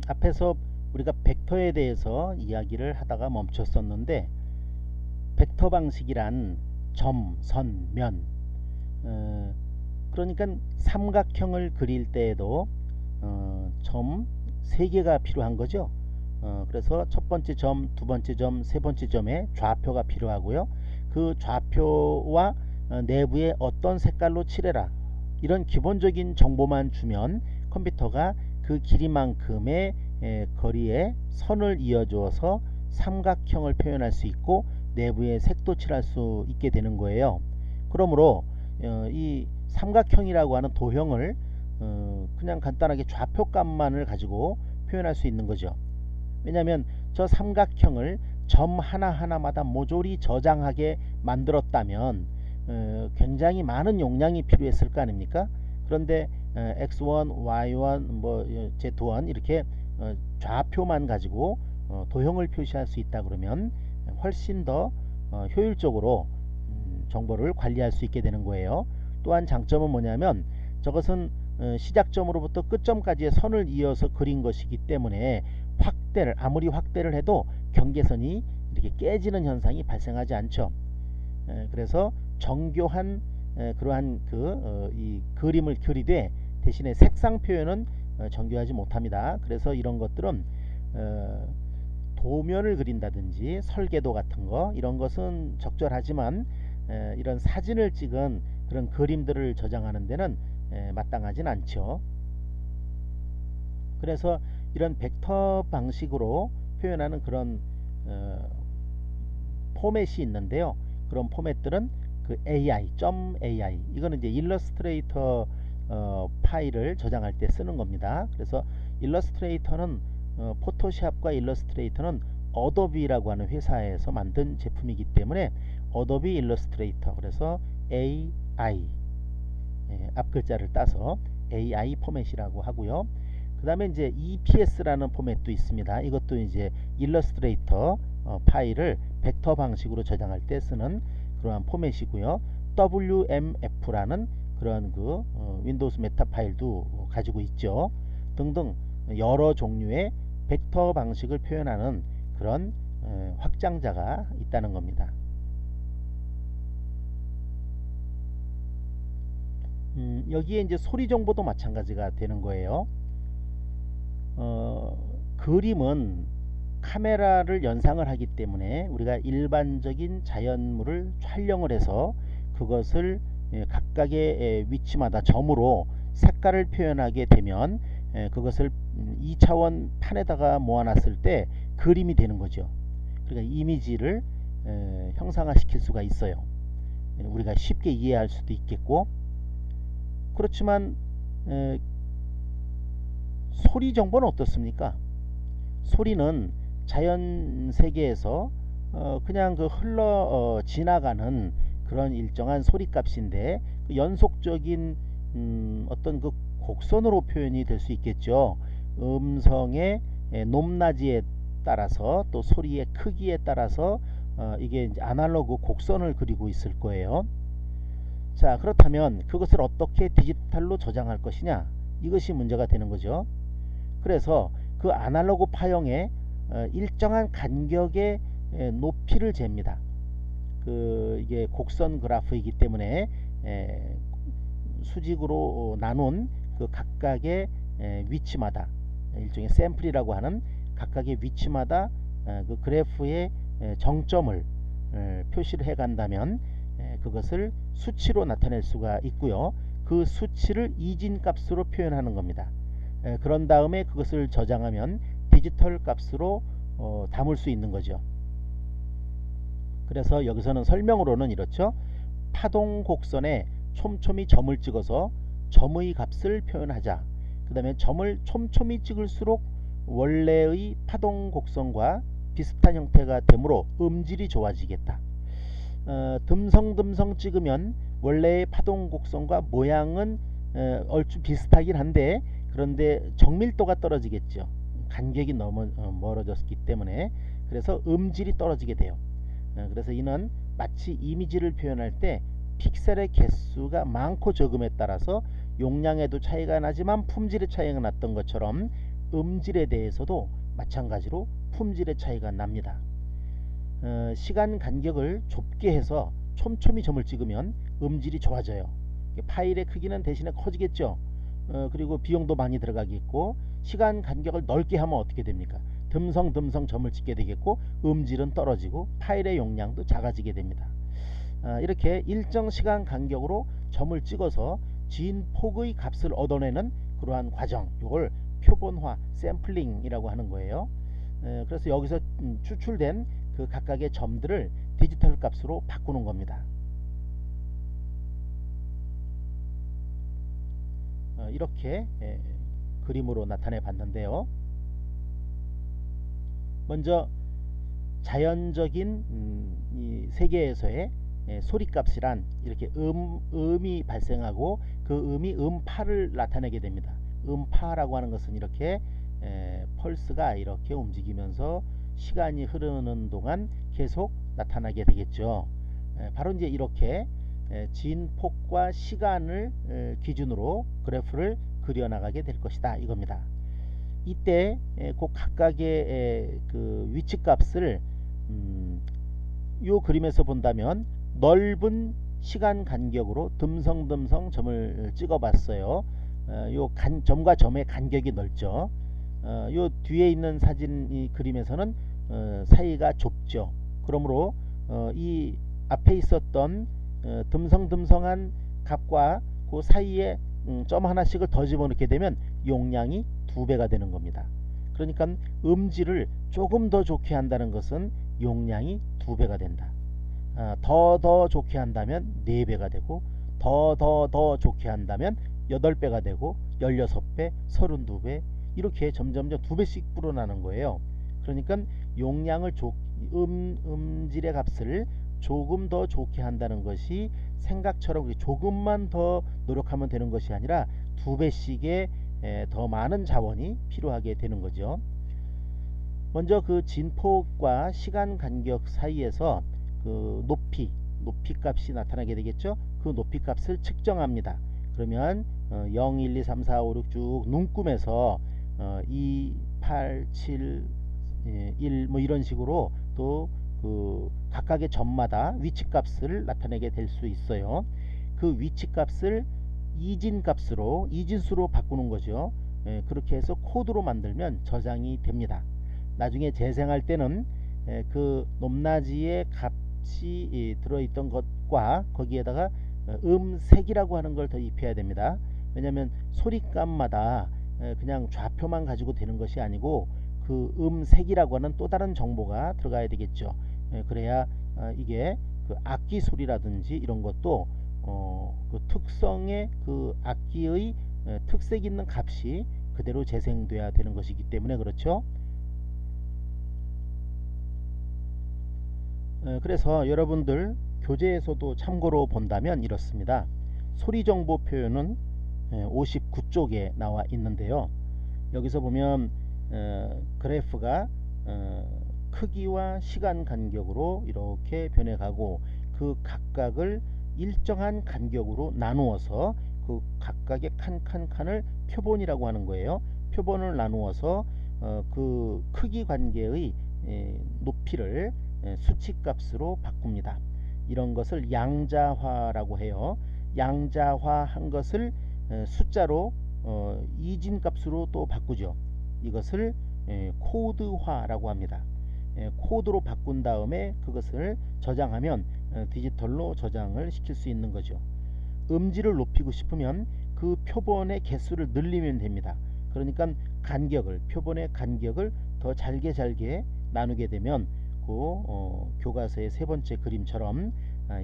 앞에서 우리가 벡터에 대해서 이야기를 하다가 멈췄었는데, 벡터 방식이란 점, 선, 면, 그러니까 삼각형을 그릴 때에도 점 3개가 필요한 거죠. 그래서 첫 번째 점, 두 번째 점, 세 번째 점에 좌표가 필요하고요. 그 좌표와 내부에 어떤 색깔로 칠해라, 이런 기본적인 정보만 주면 컴퓨터가 그 길이만큼의 거리에 선을 이어주어서 삼각형을 표현할 수 있고 내부에 색도 칠할 수 있게 되는 거예요. 그러므로 이 삼각형이라고 하는 도형을 그냥 간단하게 좌표값만을 가지고 표현할 수 있는 거죠. 왜냐하면 저 삼각형을 점 하나하나마다 모조리 저장하게 만들었다면 굉장히 많은 용량이 필요했을 거 아닙니까? 그런데 x1, y1, 뭐 z1 이렇게 좌표만 가지고 도형을 표시할 수 있다 그러면 훨씬 더 효율적으로 정보를 관리할 수 있게 되는 거예요. 또한 장점은 뭐냐면 저것은 시작점으로부터 끝점까지의 선을 이어서 그린 것이기 때문에 아무리 확대를 해도 경계선이 이렇게 깨지는 현상이 발생하지 않죠. 그래서 정교한 그러한 이 그림을 그리되 대신에 색상 표현은 정교하지 못합니다. 그래서 이런 것들은 도면을 그린다든지 설계도 같은 거, 이런 것은 적절하지만 이런 사진을 찍은 그런 그림들을 저장하는 데는 마땅하진 않죠. 그래서 이런 벡터 방식으로 표현하는 그런 포맷이 있는데요. 그런 포맷들은 그 AI, 이거는 이제 일러스트레이터 파일을 저장할 때 쓰는 겁니다. 그래서 일러스트레이터는 포토샵과 일러스트레이터는 어도비라고 하는 회사에서 만든 제품이기 때문에 어도비 일러스트레이터, 그래서 AI, 앞글자를 따서 AI 포맷이라고 하고요. 그 다음에 이제 EPS라는 포맷도 있습니다. 이것도 이제 일러스트레이터 파일을 벡터 방식으로 저장할 때 쓰는 그러한 포맷이고요. WMF라는 그러한 윈도우스 메타 파일도 가지고 있죠. 등등 여러 종류의 벡터 방식을 표현하는 그런 확장자가 있다는 겁니다. 여기에 이제 소리 정보도 마찬가지가 되는 거예요. 그림은 카메라를 연상을 하기 때문에 우리가 일반적인 자연물을 촬영을 해서 그것을 각각의 위치마다 점으로 색깔을 표현하게 되면 그것을 2차원 판에다가 모아놨을 때 그림이 되는 거죠. 그러니까 이미지를 형상화시킬 수가 있어요. 우리가 쉽게 이해할 수도 있겠고, 그렇지만 소리 정보는 어떻습니까? 소리는 자연 세계에서 그냥 흘러 지나가는 그런 일정한 소리 값인데 연속적인 어떤 곡선으로 표현이 될 수 있겠죠. 음성의 높낮이에 따라서 또 소리의 크기에 따라서 이게 이제 아날로그 곡선을 그리고 있을 거예요. 자, 그렇다면 그것을 어떻게 디지털로 저장할 것이냐, 이것이 문제가 되는 거죠. 그래서 그 아날로그 파형에 일정한 간격의 높이를 잽니다. 이게 곡선 그래프이기 때문에 수직으로 나눈 그 각각의 위치마다, 일종의 샘플이라고 하는 각각의 위치마다 그 그래프의 정점을 표시를 해 간다면 그것을 수치로 나타낼 수가 있고요. 그 수치를 이진 값으로 표현하는 겁니다. 그런 다음에 그것을 저장하면 디지털 값으로 담을 수 있는 거죠. 그래서 여기서는 설명으로는 이렇죠. 파동 곡선에 촘촘히 점을 찍어서 점의 값을 표현하자. 그 다음에 점을 촘촘히 찍을수록 원래의 파동 곡선과 비슷한 형태가 되므로 음질이 좋아지겠다. 듬성듬성 찍으면 원래의 파동 곡선과 모양은 얼추 비슷하긴 한데, 그런데 정밀도가 떨어지겠죠. 간격이 너무 멀어졌기 때문에. 그래서 음질이 떨어지게 돼요. 그래서 이는 마치 이미지를 표현할 때 픽셀의 개수가 많고 적음에 따라서 용량에도 차이가 나지만 품질의 차이가 났던 것처럼 음질에 대해서도 마찬가지로 품질의 차이가 납니다. 시간 간격을 좁게 해서 촘촘히 점을 찍으면 음질이 좋아져요. 파일의 크기는 대신에 커지겠죠. 그리고 비용도 많이 들어가겠고, 시간 간격을 넓게 하면 어떻게 됩니까? 듬성듬성 점을 찍게 되겠고, 음질은 떨어지고 파일의 용량도 작아지게 됩니다. 이렇게 일정 시간 간격으로 점을 찍어서 진폭의 값을 얻어내는 그러한 과정, 이걸 표본화, 샘플링이라고 하는 거예요. 그래서 여기서 추출된 그 각각의 점들을 디지털 값으로 바꾸는 겁니다. 이렇게 그림으로 나타내 봤는데요. 먼저 자연적인 이 세계에서의 소리값이란 이렇게 음이 발생하고 그 음이 음파를 나타내게 됩니다. 음파라고 하는 것은 이렇게 펄스가 이렇게 움직이면서 시간이 흐르는 동안 계속 나타나게 되겠죠. 바로 이제 이렇게 진폭과 시간을 기준으로 그래프를 그려나가게 될 것이다, 이겁니다. 이때 그 각각의 그 위치값을 요 그림에서 본다면 넓은 시간 간격으로 듬성듬성 점을 찍어 봤어요. 요 점과 점의 간격이 넓죠. 요 뒤에 있는 사진 이 그림에서는 사이가 좁죠. 그러므로 이 앞에 있었던 듬성듬성한 값과 그 사이에 점 하나씩을 더 집어넣게 되면 용량이 2배가 되는 겁니다. 그러니까 음질을 조금 더 좋게 한다는 것은 용량이 2배가 된다. 더 좋게 한다면 4배가 되고, 더 좋게 한다면 8배가 되고, 16배, 32배, 이렇게 점점점 2배씩 불어나는 거예요. 그러니까 용량을 음질의 값을 조금 더 좋게 한다는 것이 생각처럼 조금만 더 노력하면 되는 것이 아니라 2배씩의 더 많은 자원이 필요하게 되는 거죠. 먼저 그 진폭과 시간 간격 사이에서 그 높이 값이 나타나게 되겠죠. 그 높이 값을 측정합니다. 그러면 0, 1, 2, 3, 4, 5, 6 쭉 눈금에서 2, 8, 7, 1 뭐 이런 식으로 또 그 각각의 점마다 위치 값을 나타내게 될 수 있어요. 그 위치 값을 이진수로 바꾸는 거죠. 그렇게 해서 코드로 만들면 저장이 됩니다. 나중에 재생할 때는 그 높낮이의 값이 들어있던 것과 거기에다가 음색이라고 하는 걸 더 입혀야 됩니다. 왜냐하면 소리값마다 그냥 좌표만 가지고 되는 것이 아니고 그 음색이라고 하는 또 다른 정보가 들어가야 되겠죠. 그래야 이게 그 악기 소리라든지 이런 것도 그 특성의 그 악기의 특색 있는 값이 그대로 재생돼야 되는 것이기 때문에 그렇죠. 그래서 여러분들 교재에서도 참고로 본다면 이렇습니다. 소리 정보 표현은 59쪽에 나와 있는데요. 여기서 보면 그래프가 크기와 시간 간격으로 이렇게 변해가고 그 각각을 일정한 간격으로 나누어서 그 각각의 칸을 표본이라고 하는 거예요. 표본을 나누어서 그 크기 관계의 높이를 수치값으로 바꿉니다. 이런 것을 양자화라고 해요. 양자화한 것을 숫자로 이진값으로 또 바꾸죠. 이것을 코드화라고 합니다. 코드로 바꾼 다음에 그것을 저장하면 디지털로 저장을 시킬 수 있는 거죠. 음질을 높이고 싶으면 그 표본의 개수를 늘리면 됩니다. 그러니까 표본의 간격을 더 잘게 나누게 되면 그 교과서의 세 번째 그림처럼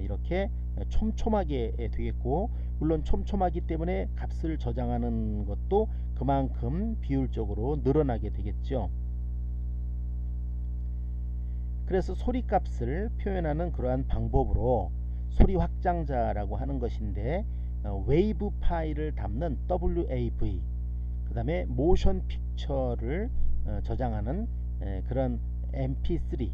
이렇게 촘촘하게 되겠고, 물론 촘촘하기 때문에 값을 저장하는 것도 그만큼 비율적으로 늘어나게 되겠죠. 그래서 소리값을 표현하는 그러한 방법으로 소리 확장자라고 하는 것인데, 웨이브 파일을 담는 WAV, 그 다음에 모션 픽처를 저장하는 그런 MP3,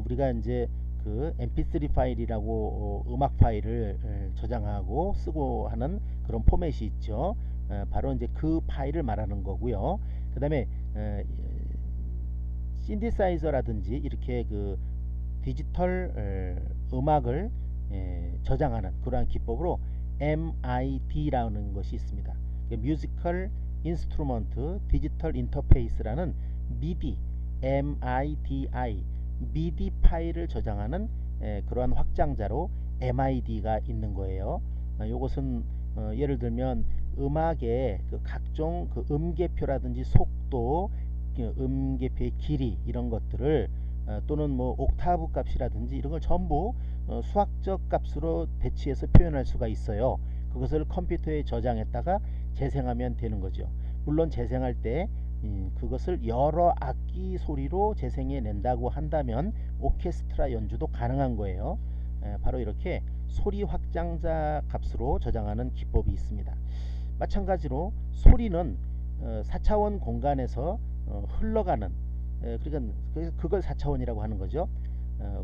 우리가 이제 그 MP3 파일이라고 음악 파일을 저장하고 쓰고 하는 그런 포맷이 있죠. 바로 이제 그 파일을 말하는 거고요. 그 다음에 신디사이저라든지 이렇게 그 디지털 음악을 저장하는 그러한 기법으로 MID라는 것이 있습니다. 뮤지컬 인스트루먼트 디지털 인터페이스라는 MIDI, MIDI, MIDI 파일을 저장하는 그러한 확장자로 MID가 있는 거예요. 이것은 예를 들면 음악의 그 각종 그 음계표라든지 속도, 음계표의 길이 이런 것들을 또는 뭐 옥타브 값이라든지 이런 걸 전부 수학적 값으로 대치해서 표현할 수가 있어요. 그것을 컴퓨터에 저장했다가 재생하면 되는 거죠. 물론 재생할 때 그것을 여러 악기 소리로 재생해 낸다고 한다면 오케스트라 연주도 가능한 거예요. 바로 이렇게 소리 확장자 값으로 저장하는 기법이 있습니다. 마찬가지로 소리는 4차원 공간에서 흘러가는, 그러니까 그걸 4차원이라고 하는 거죠.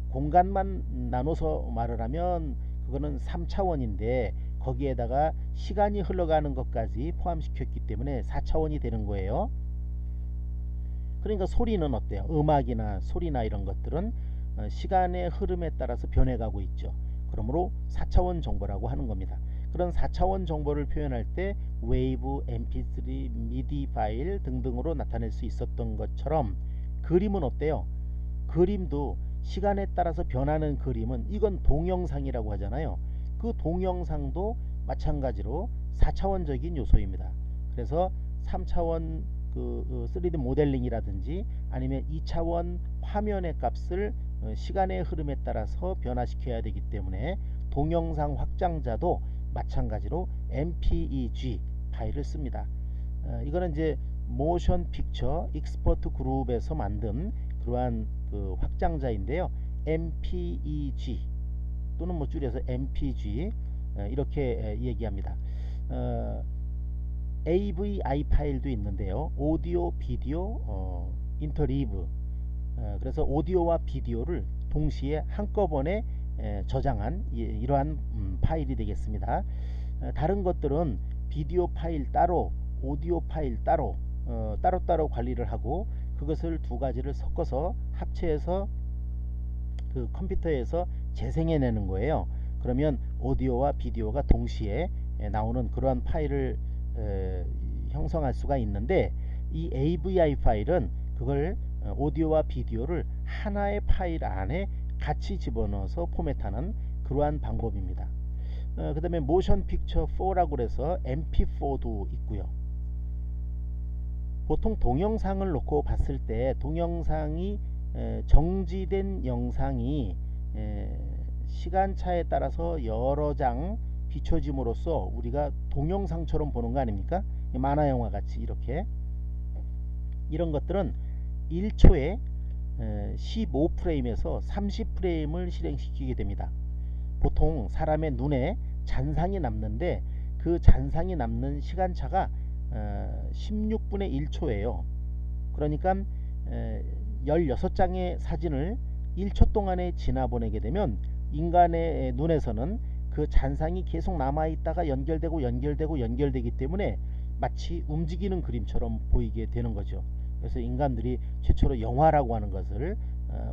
공간만 나눠서 말을 하면 그거는 3차원인데 거기에다가 시간이 흘러가는 것까지 포함시켰기 때문에 4차원이 되는 거예요. 그러니까 소리는 어때요? 음악이나 소리나 이런 것들은 시간의 흐름에 따라서 변해가고 있죠. 그러므로 4차원 정보라고 하는 겁니다. 그런 4차원 정보를 표현할 때 웨이브, mp3, 미디 파일 등등으로 나타낼 수 있었던 것처럼 그림은 어때요? 그림도 시간에 따라서 변하는 그림은 이건 동영상이라고 하잖아요. 그 동영상도 마찬가지로 4차원적인 요소입니다. 그래서 3차원 그 3D 모델링이라든지 아니면 2차원 화면의 값을 시간의 흐름에 따라서 변화시켜야 되기 때문에 동영상 확장자도 마찬가지로 MPEG 파일을 씁니다. 이거는 이제 모션 픽처 익스퍼트 그룹에서 만든 그러한 그 확장자인데요. MPEG 또는 뭐 줄여서 MPG 이렇게 얘기합니다. AVI 파일도 있는데요. 오디오, 비디오, 인터리브. 그래서 오디오와 비디오를 동시에 한꺼번에 저장한 이러한 파일이 되겠습니다. 다른 것들은 비디오 파일 따로, 오디오 파일 따로 따로따로 관리를 하고 그것을 두 가지를 섞어서 합체해서 그 컴퓨터에서 재생해내는 거예요. 그러면 오디오와 비디오가 동시에 나오는 그러한 파일을 형성할 수가 있는데 이 AVI 파일은 그걸 오디오와 비디오를 하나의 파일 안에 같이 집어넣어서 포맷하는 그러한 방법입니다. 그 다음에 모션 픽처 4라고 그래서 MP4도 있고요. 보통 동영상을 놓고 봤을 때 동영상이 정지된 영상이 시간차에 따라서 여러 장 비춰짐으로써 우리가 동영상처럼 보는 거 아닙니까? 만화 영화 같이 이렇게 이런 것들은 1초에 15프레임에서 30프레임을 실행시키게 됩니다. 보통 사람의 눈에 잔상이 남는데 그 잔상이 남는 시간차가 16분의 1초예요. 그러니까 16장의 사진을 1초 동안에 지나보내게 되면 인간의 눈에서는 그 잔상이 계속 남아있다가 연결되기 때문에 마치 움직이는 그림처럼 보이게 되는 거죠. 그래서 인간들이 최초로 영화라고 하는 것을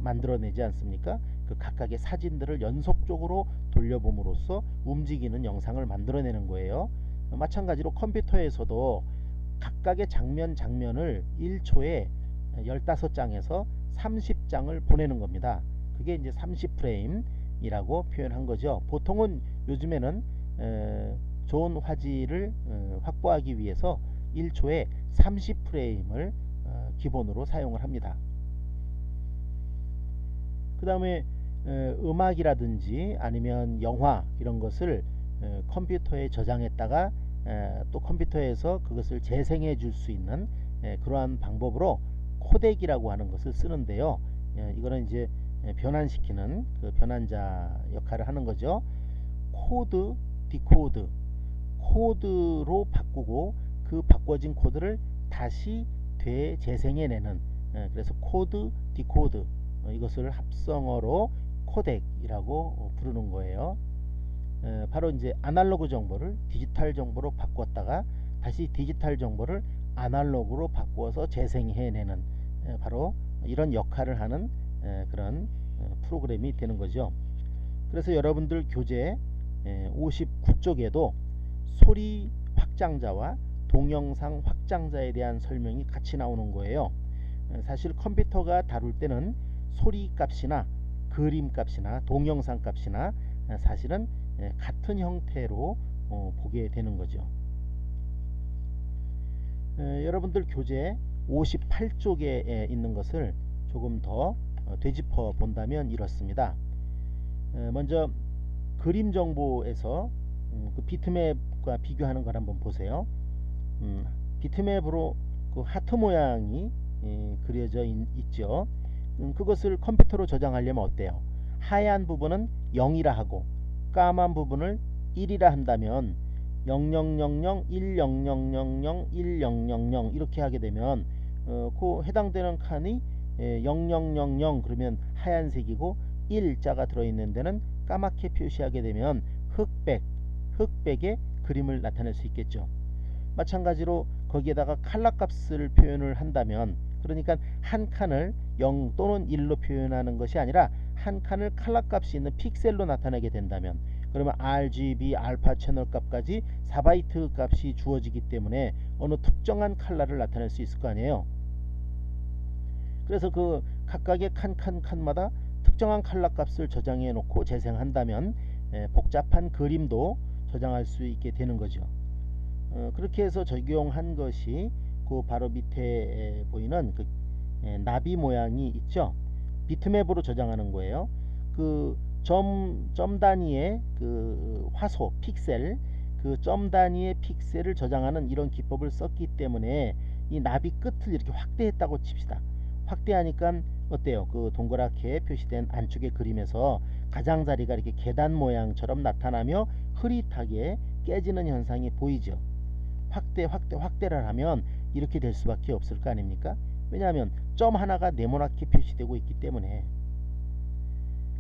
만들어내지 않습니까? 그 각각의 사진들을 연속적으로 돌려봄으로써 움직이는 영상을 만들어내는 거예요. 마찬가지로 컴퓨터에서도 각각의 장면을 1초에 15장에서 30장을 보내는 겁니다. 그게 이제 30프레임이라고 표현한 거죠. 보통은 요즘에는 좋은 화질을 확보하기 위해서 1초에 30프레임을 기본으로 사용을 합니다. 그 다음에 음악이라든지 아니면 영화 이런 것을 컴퓨터에 저장했다가 또 컴퓨터에서 그것을 재생해 줄 수 있는 그러한 방법으로 코덱이라고 하는 것을 쓰는데요. 이거는 이제 변환시키는 그 변환자 역할을 하는 거죠. 코드, 디코드, 코드로 바꾸고 그 바꿔진 코드를 다시 되재생해내는 그래서 코드, 디코드 이것을 합성어로 코덱이라고 부르는 거예요. 바로 이제 아날로그 정보를 디지털 정보로 바꿨다가 다시 디지털 정보를 아날로그로 바꾸어서 재생해내는 바로 이런 역할을 하는 그런 프로그램이 되는 거죠. 그래서 여러분들 교재 59쪽에도 소리 확장자와 동영상 확장자에 대한 설명이 같이 나오는 거예요. 사실 컴퓨터가 다룰 때는 소리 값이나 그림 값이나 동영상 값이나 사실은 같은 형태로 보게 되는 거죠. 여러분들 교재 58쪽에 있는 것을 조금 더 되짚어 본다면 이렇습니다. 먼저 그림 정보에서 그 비트맵과 비교하는 걸 한번 보세요. 비트맵으로 그 하트 모양이 그려져 있죠. 그것을 컴퓨터로 저장하려면 어때요? 하얀 부분은 0이라 하고 까만 부분을 1이라 한다면 0000, 100000, 1000 이렇게 하게 되면 그 해당되는 칸이 0000 그러면 하얀색이고 1자가 들어있는 데는 까맣게 표시하게 되면 흑백의 그림을 나타낼 수 있겠죠. 마찬가지로 거기에다가 칼라 값을 표현을 한다면, 그러니까 한 칸을 0 또는 1로 표현하는 것이 아니라 한 칸을 칼라 값이 있는 픽셀로 나타내게 된다면, 그러면 RGB 알파 채널 값까지 4바이트 값이 주어지기 때문에 어느 특정한 칼라를 나타낼 수 있을 거 아니에요. 그래서 그 각각의 칸마다 특정한 칼라 값을 저장해 놓고 재생한다면 복잡한 그림도 저장할 수 있게 되는 거죠. 그렇게 해서 적용한 것이 그 바로 밑에 보이는 그 나비 모양이 있죠. 비트맵으로 저장하는 거예요. 그 점 단위의 그 화소 픽셀, 그 점 단위의 픽셀을 저장하는 이런 기법을 썼기 때문에 이 나비 끝을 이렇게 확대했다고 칩시다. 확대하니까 어때요? 그 동그랗게 표시된 안쪽의 그림에서 가장자리가 이렇게 계단 모양처럼 나타나며 흐릿하게 깨지는 현상이 보이죠. 확대를 하면 이렇게 될 수밖에 없을 거 아닙니까? 왜냐하면 점 하나가 네모나게 표시되고 있기 때문에.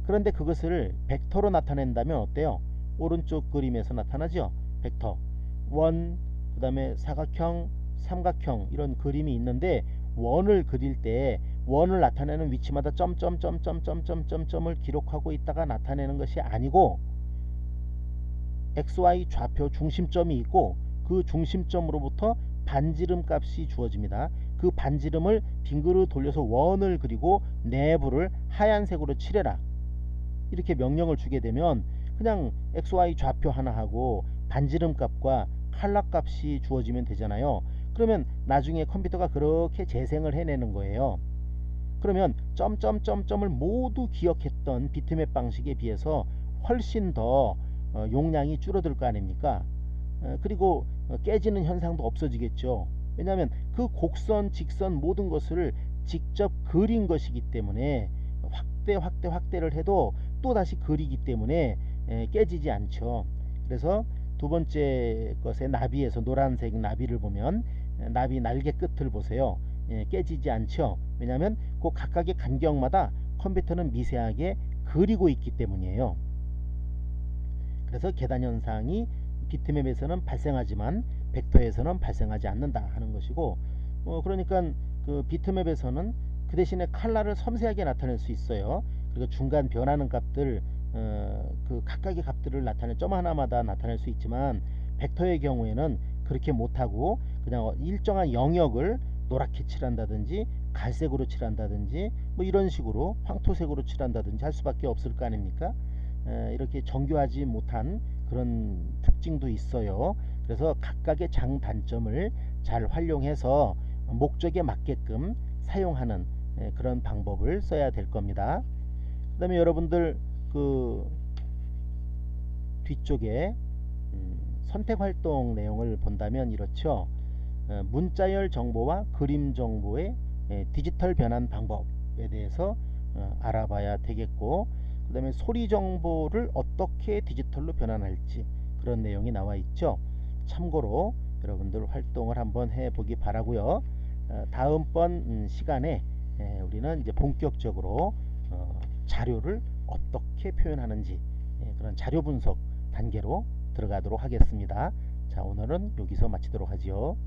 그런데 그것을 벡터로 나타낸다면 어때요? 오른쪽 그림에서 나타나죠. 벡터 원, 그 다음에 사각형, 삼각형 이런 그림이 있는데 원을 그릴 때 원을 나타내는 위치마다 점을 기록하고 있다가 나타내는 것이 아니고 XY 좌표 중심점이 있고 그 중심점으로부터 반지름 값이 주어집니다. 그 반지름을 빙그르 돌려서 원을 그리고 내부를 하얀색으로 칠해라, 이렇게 명령을 주게 되면 그냥 XY 좌표 하나하고 반지름 값과 칼라 값이 주어지면 되잖아요. 그러면 나중에 컴퓨터가 그렇게 재생을 해내는 거예요. 그러면 점을 모두 기억했던 비트맵 방식에 비해서 훨씬 더 용량이 줄어들 거 아닙니까? 그리고 깨지는 현상도 없어지겠죠. 왜냐하면 그 곡선, 직선 모든 것을 직접 그린 것이기 때문에 확대를 해도 또 다시 그리기 때문에 깨지지 않죠. 그래서 두 번째 것의 나비에서 노란색 나비를 보면 나비 날개 끝을 보세요. 깨지지 않죠. 왜냐하면 그 각각의 간격마다 컴퓨터는 미세하게 그리고 있기 때문이에요. 그래서 계단 현상이 비트맵에서는 발생하지만 벡터에서는 발생하지 않는다 하는 것이고, 그러니까 그 비트맵에서는 그 대신에 칼라를 섬세하게 나타낼 수 있어요. 그리고 중간 변하는 값들, 그 각각의 값들을 나타낼 점 하나마다 나타낼 수 있지만 벡터의 경우에는 그렇게 못하고 그냥 일정한 영역을 노랗게 칠한다든지 갈색으로 칠한다든지 뭐 이런 식으로 황토색으로 칠한다든지 할 수밖에 없을 거 아닙니까? 이렇게 정교하지 못한 그런 특징도 있어요. 그래서 각각의 장단점을 잘 활용해서 목적에 맞게끔 사용하는 그런 방법을 써야 될 겁니다. 그 다음에 여러분들 그 뒤쪽에 선택활동 내용을 본다면 이렇죠. 문자열 정보와 그림 정보의 디지털 변환 방법에 대해서 알아봐야 되겠고, 그 다음에 소리 정보를 어떻게 디지털로 변환할지 그런 내용이 나와 있죠. 참고로 여러분들 활동을 한번 해보기 바라고요. 다음번 시간에 우리는 이제 본격적으로 자료를 어떻게 표현하는지 그런 자료 분석 단계로 들어가도록 하겠습니다. 자, 자, 오늘은 여기서 마치도록 하지요.